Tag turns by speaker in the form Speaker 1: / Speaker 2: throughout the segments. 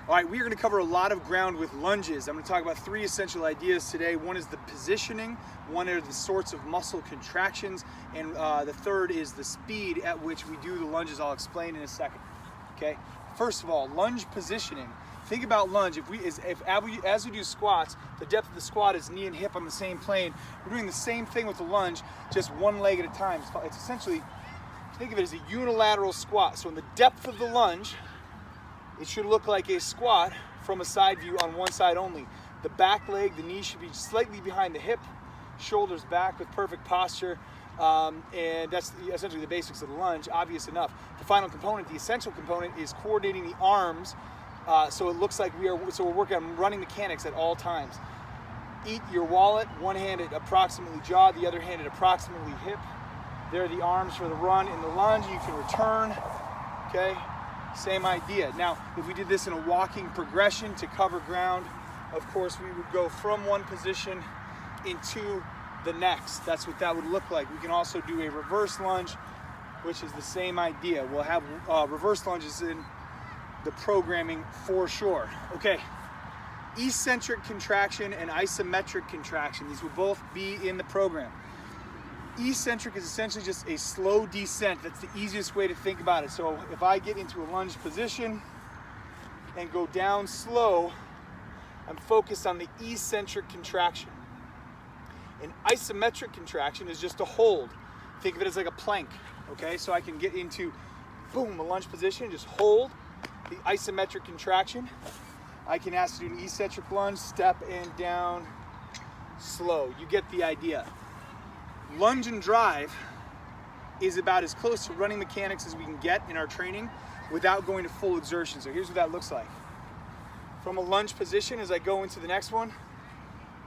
Speaker 1: All right, we are going to cover a lot of ground with lunges. I'm going to talk about 3 essential ideas today. One is the positioning, one are the sorts of muscle contractions, and the third is the speed at which we do the lunges. I'll explain in a second. Okay. First of all, lunge positioning. Think about lunge. As we do squats, the depth of the squat is knee and hip on the same plane. We're doing the same thing with the lunge, just one leg at a time. It's essentially, think of it as a unilateral squat. So in the depth of the lunge, it should look like a squat from a side view on one side only. The back leg, the knee should be slightly behind the hip, shoulders back with perfect posture, and that's essentially the basics of the lunge, obvious enough. The final component, the essential component, is coordinating the arms so it looks like we're working on running mechanics at all times. Eat your wallet, one hand at approximately jaw, the other hand at approximately hip. There are the arms for the run in the lunge. You can return, okay? Same idea. Now, if we did this in a walking progression to cover ground, of course, we would go from one position into the next. That's what that would look like. We can also do a reverse lunge, which is the same idea. We'll have reverse lunges in the programming for sure. Okay, eccentric contraction and isometric contraction. These will both be in the program. Eccentric is essentially just a slow descent. That's the easiest way to think about it. So if I get into a lunge position and go down slow, I'm focused on the eccentric contraction. An isometric contraction is just a hold. Think of it as like a plank, okay? So I can get into, boom, a lunge position, just hold the isometric contraction. I can ask to do an eccentric lunge, step and down, slow. You get the idea. Lunge and drive is about as close to running mechanics as we can get in our training without going to full exertion. So here's what that looks like. From a lunge position, as I go into the next one,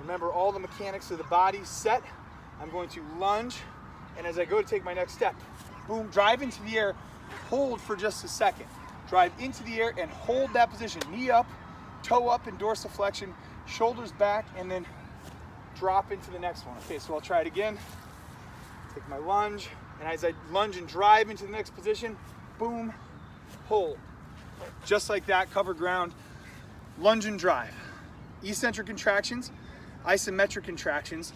Speaker 1: remember all the mechanics of the body set. I'm going to lunge, and as I go to take my next step, boom, drive into the air, hold for just a second. Drive into the air and hold that position. Knee up, toe up in dorsiflexion, shoulders back, and then drop into the next one. Okay, so I'll try it again. Take my lunge, and as I lunge and drive into the next position, boom, hold. Just like that, cover ground, lunge and drive. Eccentric contractions, isometric contractions,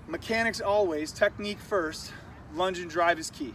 Speaker 1: mechanics always, technique first, lunge and drive is key.